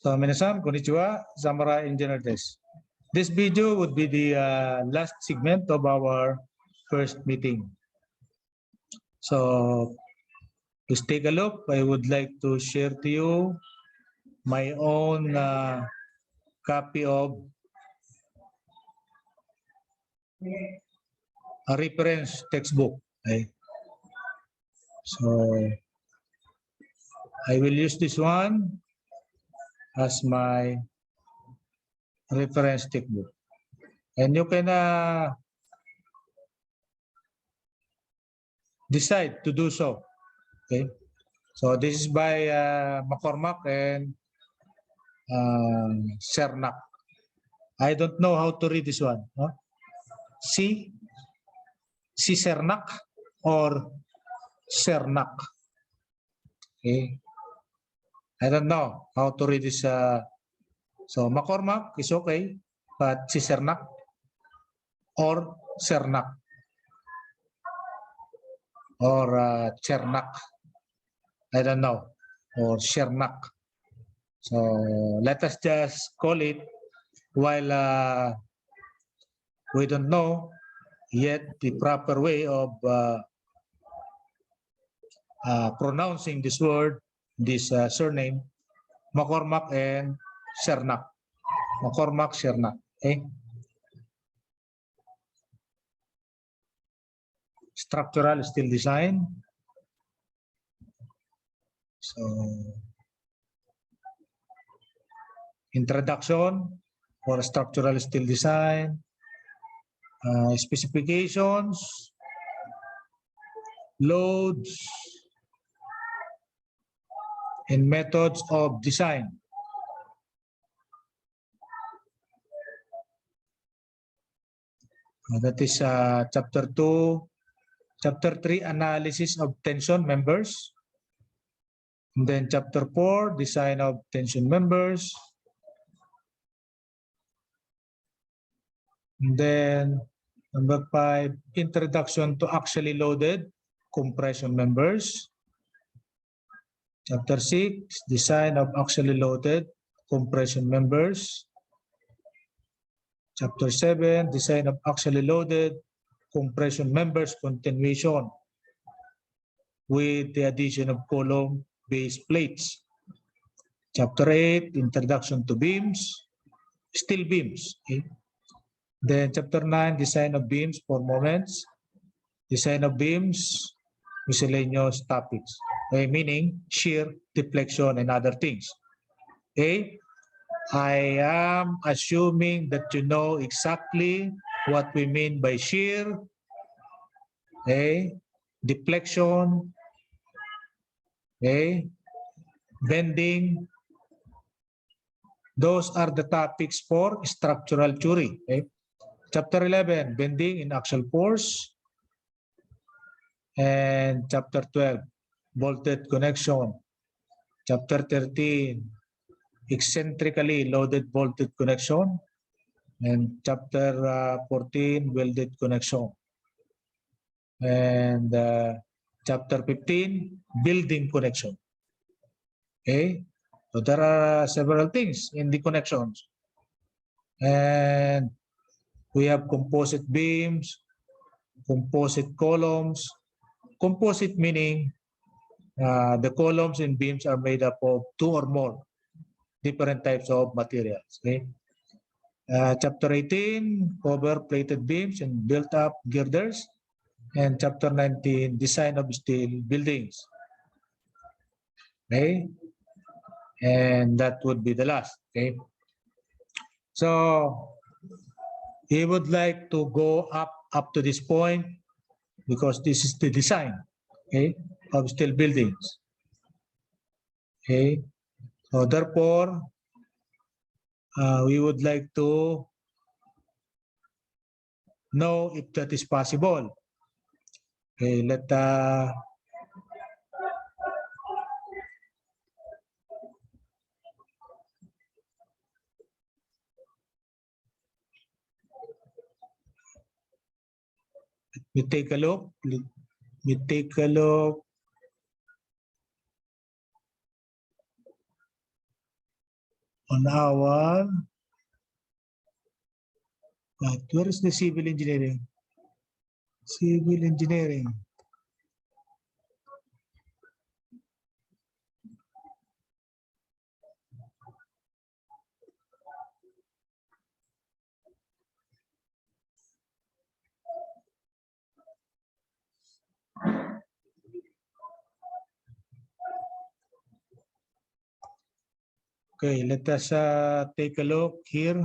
So, minasan, konnichiwa, Zamurai Engineer desu. This video would be the last segment of our first meeting. So, please take a look. I would like to share to you my own copy of a reference textbook. Okay? So, I will use this one as my reference textbook. And you can decide to do so. Okay. So this is by McCormack and Cernak. I don't know how to read this one. Huh? C Cernak or Cernak. Okay. I don't know how to read this. So McCormack is okay, but C Cernak or Cernak or Cernak. I don't know, or Cernak. So let us just call it while we don't know yet the proper way of pronouncing this word, this surname, McCormack and Cernak. McCormack, Cernak. Okay. Structural steel design. So, introduction for structural steel design, specifications, loads, and methods of design. That is chapter 2. Chapter 3, analysis of tension members. And then chapter 4, design of tension members. And then number 5, introduction to axially loaded compression members. Chapter 6, design of axially loaded compression members. Chapter 7, design of axially loaded compression members continuation with the addition of column base plates. Chapter 8, introduction to beams, steel beams. Okay. Then chapter 9, design of beams for moments, design of beams, miscellaneous topics. Okay, meaning shear, deflection, and other things. Okay. I am assuming that you know exactly what we mean by shear, okay, deflection, okay, bending. Those are the topics for structural theory. Okay. Chapter 11, bending in axial force. And chapter 12, bolted connection. Chapter 13, eccentrically loaded bolted connection. And chapter 14, welded connection. And chapter 15, building connection. Okay, so there are several things in the connections. And we have composite beams, composite columns. Composite meaning the columns and beams are made up of 2 or more different types of materials. Okay. Chapter 18, cover plated beams and built-up girders. And chapter 19, design of steel buildings. Okay. And that would be the last. Okay. So he would like to go up to this point because this is the design, okay, of steel buildings. Okay. So therefore, we would like to know if that is possible. Okay, we take a look. We take a look. on our, where is the civil engineering? Civil engineering. Okay, let us take a look here.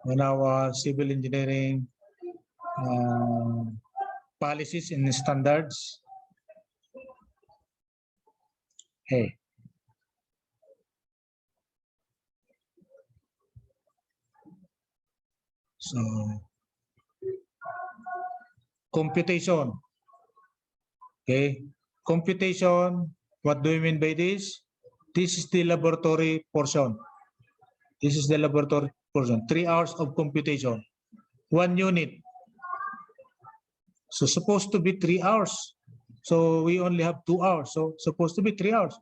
On our civil engineering policies and standards. Okay. So, computation. Okay. Computation, what do you mean by this? This is the laboratory portion. This is the laboratory portion. 3 hours of computation. 1 unit. So supposed to be 3 hours. So we only have 2 hours. So supposed to be 3 hours.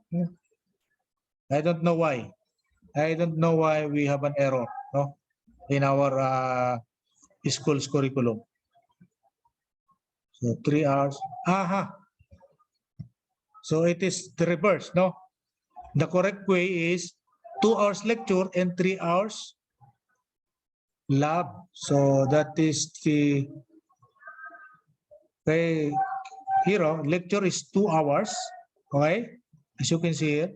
I don't know why. I don't know why we have an error, no, in our school's curriculum. So 3 hours. Aha. So it is the reverse, no? The correct way is 2 hours lecture and 3 hours lab. So that is the, okay, here, lecture is 2 hours, okay, as you can see here.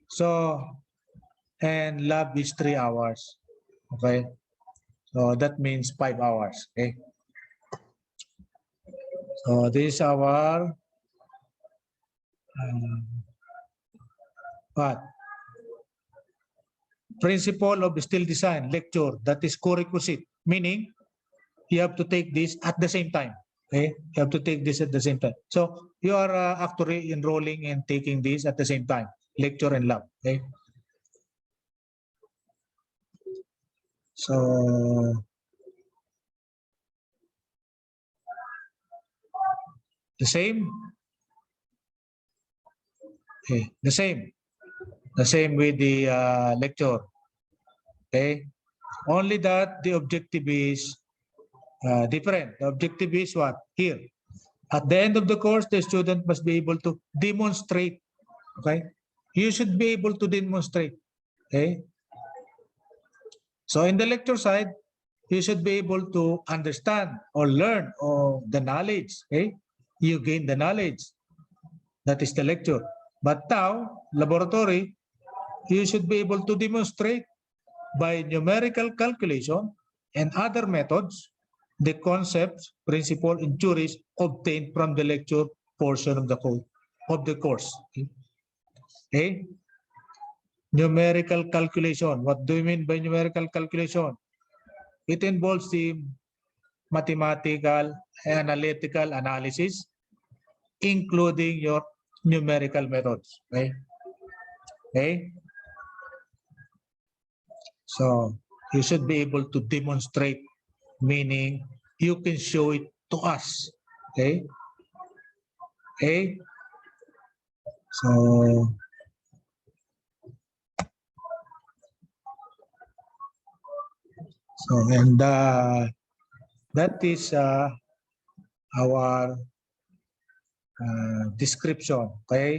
So, and lab is 3 hours, okay. So that means 5 hours, okay. So this is our what? Principle of steel design lecture, that is co-requisite, meaning you have to take this at the same time. Okay, you have to take this at the same time. So you are actually enrolling and taking this at the same time, lecture and lab. Okay. So the same. Okay, the same with the lecture. Okay, only that the objective is different. The objective is what? Here. At the end of the course, the student must be able to demonstrate. Okay, you should be able to demonstrate. Okay, so in the lecture side, you should be able to understand or learn or the knowledge. Okay, you gain the knowledge. That is the lecture. But now, laboratory, you should be able to demonstrate by numerical calculation and other methods the concepts, principle, and theories obtained from the lecture portion of the course. Okay? Numerical calculation. What do you mean by numerical calculation? It involves the mathematical and analytical analysis, including your numerical methods. Okay? Okay? So you should be able to demonstrate, meaning you can show it to us. Okay? Okay? So and that is our description. Okay?